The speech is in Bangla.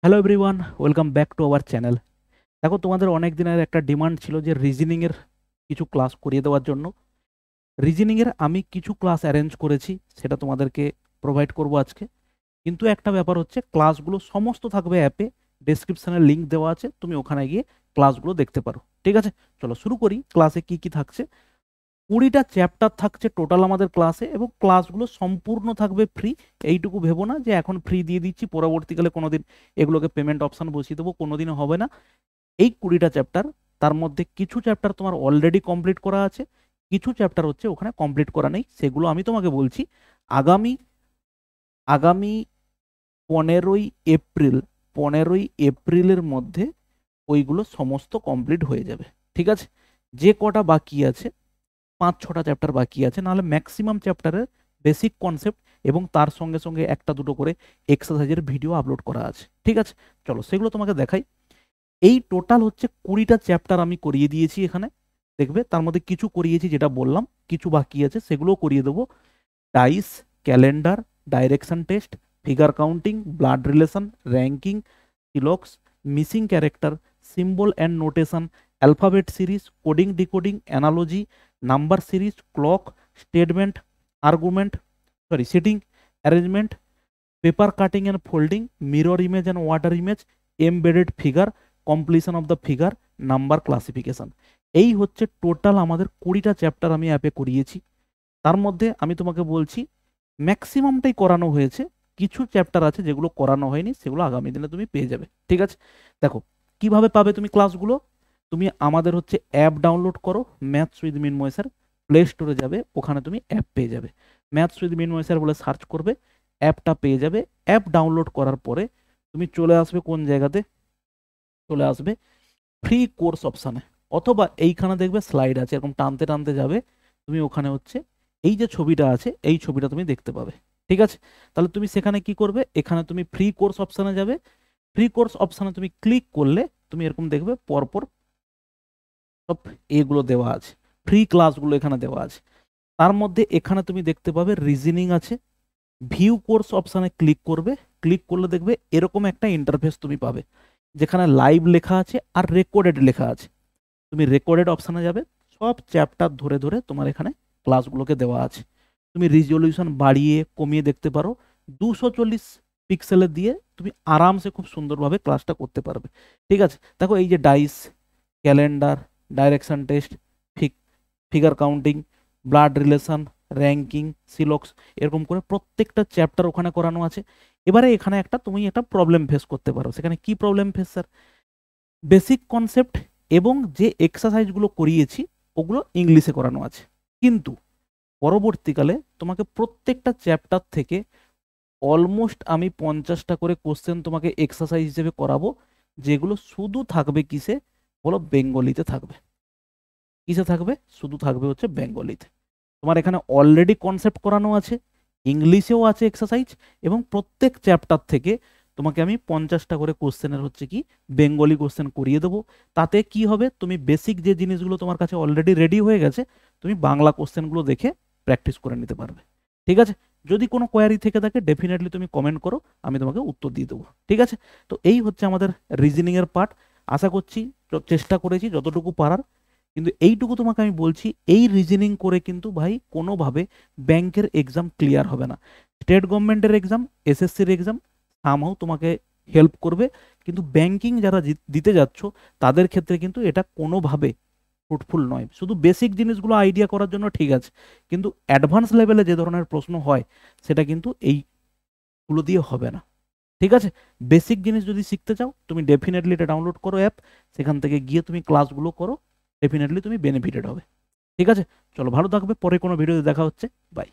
Hello everyone, welcome back to our channel. দেখো, তোমাদের অনেক দিনের একটা ডিমান্ড ছিল যে রিজনিংয়ের কিছু ক্লাস করিয়ে দেওয়ার জন্য। রিজনিংয়ের আমি কিছু ক্লাস অ্যারেঞ্জ করেছি, সেটা তোমাদেরকে প্রোভাইড করব আজকে। কিন্তু একটা ব্যাপার হচ্ছে, ক্লাসগুলো সমস্ত থাকবে অ্যাপে, ডেসক্রিপশানে লিঙ্ক দেওয়া আছে, তুমি ওখানে গিয়ে ক্লাসগুলো দেখতে পারো। ঠিক আছে, চলো শুরু করি। ক্লাসে কি কি থাকছে? 20টা চ্যাপ্টার থাকছে টোটাল আমাদের ক্লাসে, এবং ক্লাসগুলো সম্পূর্ণ থাকবে ফ্রি। এইটুকু ভেবো না যে এখন ফ্রি দিয়ে দিচ্ছি, পরবর্তীকালে কোনোদিন এগুলোকে পেমেন্ট অপশন বসিয়ে দেবো, কোনোদিনও হবে না। এই 20টা চ্যাপ্টার, তার মধ্যে কিছু চ্যাপ্টার তোমার অলরেডি কমপ্লিট করা আছে, কিছু চ্যাপ্টার হচ্ছে ওখানে কমপ্লিট করা নেই। সেগুলো আমি তোমাকে বলছি আগামী আগামী 15ই এপ্রিল, 15ই এপ্রিলের মধ্যে ওইগুলো সমস্ত কমপ্লিট হয়ে যাবে। ঠিক আছে, যে কটা বাকি আছে, 5-6টা চ্যাপ্টার বাকি আছে, নাহলে ম্যাক্সিমাম চ্যাপ্টারের বেসিক কনসেপ্ট এবং তার সঙ্গে সঙ্গে একটা দুটো করে এক্সারসাইজের ভিডিও আপলোড করা আছে। ঠিক আছে, চলো সেগুলো তোমাকে দেখাই। এই টোটাল হচ্ছে 20টা চ্যাপ্টার আমি করিয়ে দিয়েছি এখানে। দেখবে তার মধ্যে কিছু করিয়েছি, যেটা বললাম, কিছু বাকি আছে, সেগুলোও করিয়ে দেবো। Dice, calendar, direction test, figure counting, blood relation, ranking, সিলক্স, missing character, symbol and notation, alphabet series, coding decoding, analogy, number series, clock, statement, argument, seating arrangement, paper cutting and folding, mirror image and water image, embedded figure, completion of the figure, number classification. এই হচ্ছে টোটাল আমাদের 20টা চ্যাপ্টার আমি অ্যাপে করিয়েছি। তার মধ্যে আমি তোমাকে বলছি ম্যাক্সিমামটাই করানো হয়েছে। কিছু চ্যাপ্টার আছে যেগুলো করানো হয়নি, সেগুলো আগামী দিনে তুমি পেয়ে যাবে। ঠিক আছে, দেখো কিভাবে পাবে তুমি ক্লাসগুলো। তুমি আমাদের হচ্ছে অ্যাপ ডাউনলোড করো, ম্যাথস উইথ মিনময় স্যার। প্লে স্টোরে যাবে, ওখানে তুমি অ্যাপ পেয়ে যাবে। ম্যাথস উইথ মিনময় স্যার বলে সার্চ করবে, অ্যাপটা পেয়ে যাবে। অ্যাপ ডাউনলোড করার পরে তুমি চলে আসবে কোন জায়গাতে, চলে আসবে ফ্রি কোর্স অপশানে, অথবা এইখানে দেখবে স্লাইড আছে, এরকম টানতে টানতে যাবে, তুমি ওখানে হচ্ছে এই যে ছবিটা আছে, এই ছবিটা তুমি দেখতে পাবে। ঠিক আছে, তাহলে তুমি সেখানে কি করবে, এখানে তুমি ফ্রি কোর্স অপশানে যাবে। ফ্রি কোর্স অপশানে তুমি ক্লিক করলে তুমি এরকম দেখবে পরপর সব এগুলো দেওয়া আছে, ফ্রি ক্লাসগুলো এখানে দেওয়া আছে। তার মধ্যে এখানে তুমি দেখতে পাবে রিজনিং আছে। ভিউ কোর্স অপশানে ক্লিক করবে, ক্লিক করলে দেখবে এরকম একটা ইন্টারফেস তুমি পাবে, যেখানে লাইভ লেখা আছে আর রেকর্ডেড লেখা আছে। তুমি রেকর্ডেড অপশানে যাবে, সব চ্যাপ্টার ধরে ধরে তোমার এখানে ক্লাসগুলোকে দেওয়া আছে। তুমি রিজলিউশন বাড়িয়ে কমিয়ে দেখতে পারো। 240 পিক্সেলে দিয়ে তুমি আরামসে খুব সুন্দরভাবে ক্লাসটা করতে পারবে। ঠিক আছে, দেখো এই যে dice, calendar, direction test, figure counting, blood relation, ranking, সিলক্স, এরকম করে প্রত্যেকটা চ্যাপ্টার ওখানে করানো আছে। এবারে এখানে তুমি একটা প্রবলেম ফেস করতে পারো। সেখানে কি problem face sir? Basic concept এবং যে এক্সারসাইজগুলো করিয়েছি ওগুলো ইংলিশে করানো আছে, কিন্তু পরবর্তীকালে তোমাকে প্রত্যেকটা চ্যাপ্টার থেকে অলমোস্ট আমি 50টা করে কোশ্চেন তোমাকে এক্সারসাইজ হিসেবে করাবো, যেগুলো শুধু থাকবে কিসে বলো? বেঙ্গলিতে থাকবে। কিসে থাকবে? শুধু থাকবে হচ্ছে বেঙ্গলিতে। তোমার এখানে অলরেডি কনসেপ্ট করানো আছে, ইংলিশেও আছে এক্সারসাইজ, এবং প্রত্যেক চ্যাপ্টার থেকে তোমাকে আমি 50টা করে কোশ্চেনের হচ্ছে কি বেঙ্গলি কোশ্চেন করিয়ে দেবো। তাতে কি হবে, তুমি বেসিক যে জিনিসগুলো তোমার কাছে অলরেডি রেডি হয়ে গেছে, তুমি বাংলা কোশ্চেনগুলো দেখে প্র্যাকটিস করে নিতে পারবে। ঠিক আছে, যদি কোনো কোয়ারি থেকে থাকে ডেফিনেটলি তুমি কমেন্ট করো, আমি তোমাকে উত্তর দিয়ে দেবো। ঠিক আছে, তো এই হচ্ছে আমাদের রিজনিংয়ের পার্ট। আশা করছি চেষ্টা করেছি যতটুকু পারার। কিন্তু এইটুকু তোমাকে আমি বলছি, এই রিজনিং করে কিন্তু ভাই কোনোভাবে ব্যাংকের এক্সাম ক্লিয়ার হবে না। স্টেট গভর্নমেন্টের এক্সাম, এসএসসির এক্সাম সামহাও তোমাকে হেল্প করবে, কিন্তু ব্যাংকিং যারা দিতে যাচ্ছ তাদের ক্ষেত্রে কিন্তু এটা কোনোভাবে ফ্রুটফুল নয়। শুধু বেসিক জিনিসগুলো আইডিয়া করার জন্য ঠিক আছে, কিন্তু অ্যাডভান্স লেভেলে যে ধরনের প্রশ্ন হয় সেটা কিন্তু এইগুলো দিয়ে হবে না। ঠিক আছে, বেসিক জিনিস যদি শিখতে চাও তুমি ডেফিনেটলি এটা ডাউনলোড করো অ্যাপ, সেখান থেকে গিয়ে তুমি ক্লাসগুলো করো, ডেফিনেটলি তুমি বেনিফিটেড হবে। ঠিক আছে, চলো ভালো থাকবে, পরে কোনো ভিডিওতে দেখা হচ্ছে, বাই।